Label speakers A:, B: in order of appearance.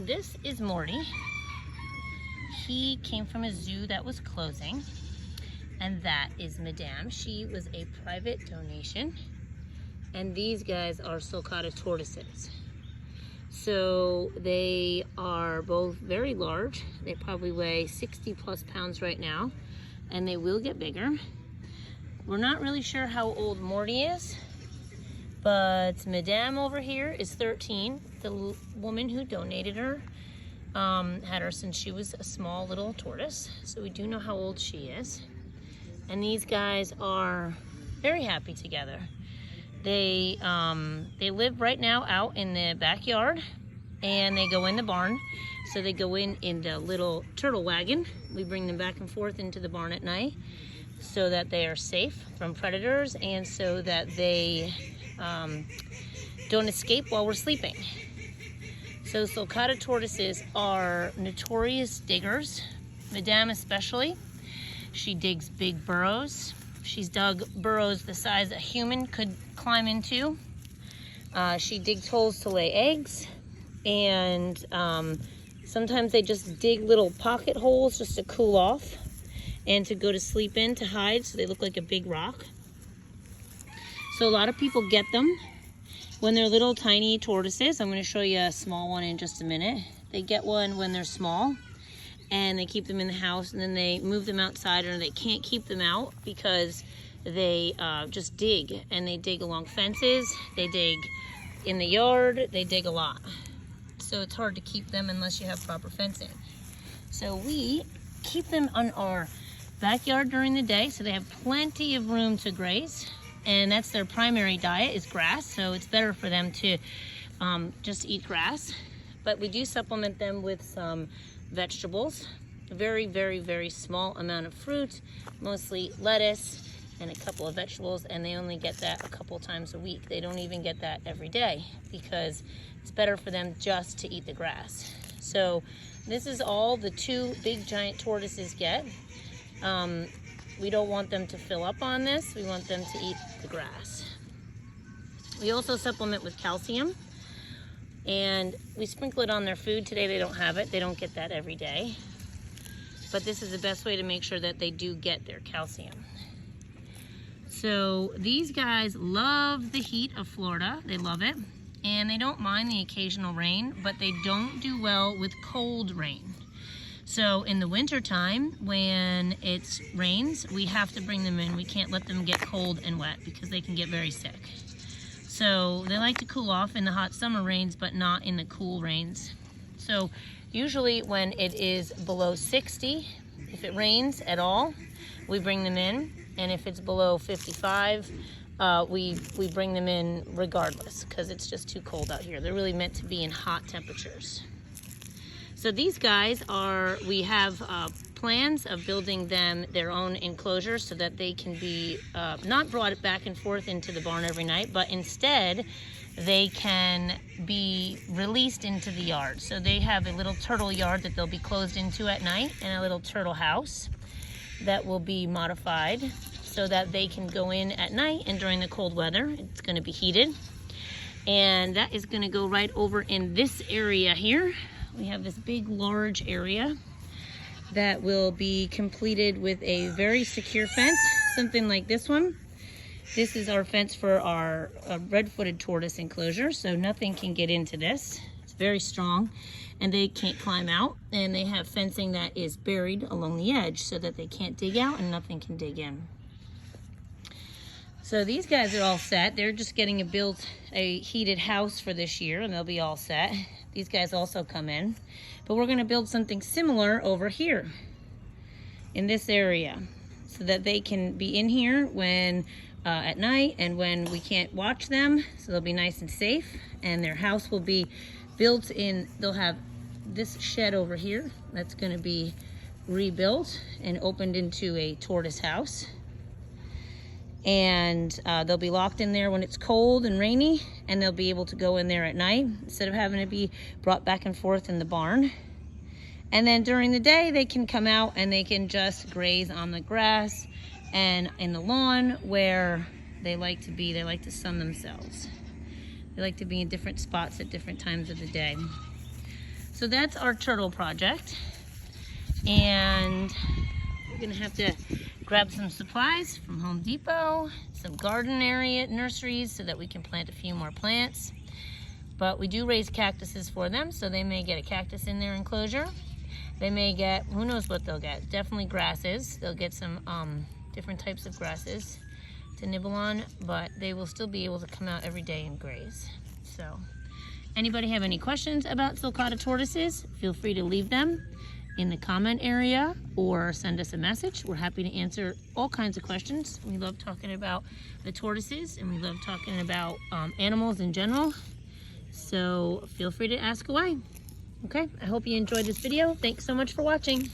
A: This is Morty. He came from a zoo that was closing, and that is Madame. She was a private donation, and these guys are Sulcata tortoises. So they are both very large. They probably weigh 60 plus pounds right now, and they will get bigger. We're not really sure how old Morty is, but Madame over here is 13. The woman who donated her had her since she was a small little tortoise, so we do know how old she is. And these guys are very happy together. They live right now out in the backyard, and they go in the barn. So they go in the little turtle wagon. We bring them back and forth into the barn at night so that they are safe from predators and so that they don't escape while we're sleeping. So Sulcata tortoises are notorious diggers, Madame especially. She digs big burrows. She's dug burrows the size a human could climb into. She digs holes to lay eggs, and sometimes they just dig little pocket holes just to cool off and to go to sleep in, to hide, so they look like a big rock. So a lot of people get them when they're little tiny tortoises. I'm going to show you a small one in just a minute. They get one when they're small, and they keep them in the house, and then they move them outside, or they can't keep them out because they just dig, and they dig along fences, they dig in the yard, they dig a lot. So it's hard to keep them unless you have proper fencing. So we keep them on our backyard during the day, so they have plenty of room to graze, and that's their primary diet is grass, so it's better for them to just eat grass. But we do supplement them with some vegetables, a very, very, very small amount of fruit, mostly lettuce and a couple of vegetables, and they only get that a couple times a week. They don't even get that every day because it's better for them just to eat the grass. So this is all the two big giant tortoises get. We don't want them to fill up on this. We want them to eat the grass. We also supplement with calcium, and we sprinkle it on their food. Today they don't have it. They don't get that every day. But this is the best way to make sure that they do get their calcium. So these guys love the heat of Florida. They love it. And they don't mind the occasional rain, but they don't do well with cold rain. So in the winter time, when it rains, we have to bring them in. We can't let them get cold and wet because they can get very sick. So they like to cool off in the hot summer rains, but not in the cool rains. So usually when it is below 60, if it rains at all, we bring them in. And if it's below 55, we bring them in regardless because it's just too cold out here. They're really meant to be in hot temperatures. So these guys we have plans of building them their own enclosure so that they can be not brought back and forth into the barn every night, but instead they can be released into the yard. So they have a little turtle yard that they'll be closed into at night, and a little turtle house that will be modified so that they can go in at night, and during the cold weather it's going to be heated. And that is going to go right over in this area here. We have this big, large area that will be completed with a very secure fence, something like this one. This is our fence for our red-footed tortoise enclosure, so nothing can get into this. It's very strong, and they can't climb out, and they have fencing that is buried along the edge so that they can't dig out and nothing can dig in. So these guys are all set. They're just getting built a heated house for this year, and they'll be all set. These guys also come in, but we're going to build something similar over here in this area so that they can be in here when at night and when we can't watch them, so they'll be nice and safe. And their house will be built in, they'll have this shed over here that's going to be rebuilt and opened into a tortoise house. And they'll be locked in there when it's cold and rainy, and they'll be able to go in there at night instead of having to be brought back and forth in the barn. And then during the day, they can come out and they can just graze on the grass and in the lawn where they like to be. They like to sun themselves. They like to be in different spots at different times of the day. So that's our turtle project. And we're gonna have to grab some supplies from Home Depot, some garden area nurseries so that we can plant a few more plants. But we do raise cactuses for them, so they may get a cactus in their enclosure. They may get, who knows what they'll get, definitely grasses. They'll get some different types of grasses to nibble on, but they will still be able to come out every day and graze. So, anybody have any questions about sulcata tortoises? Feel free to leave them in the comment area or send us a message. We're happy to answer all kinds of questions. We love talking about the tortoises and we love talking about animals in general. So feel free to ask away. Okay, I hope you enjoyed this video. Thanks so much for watching.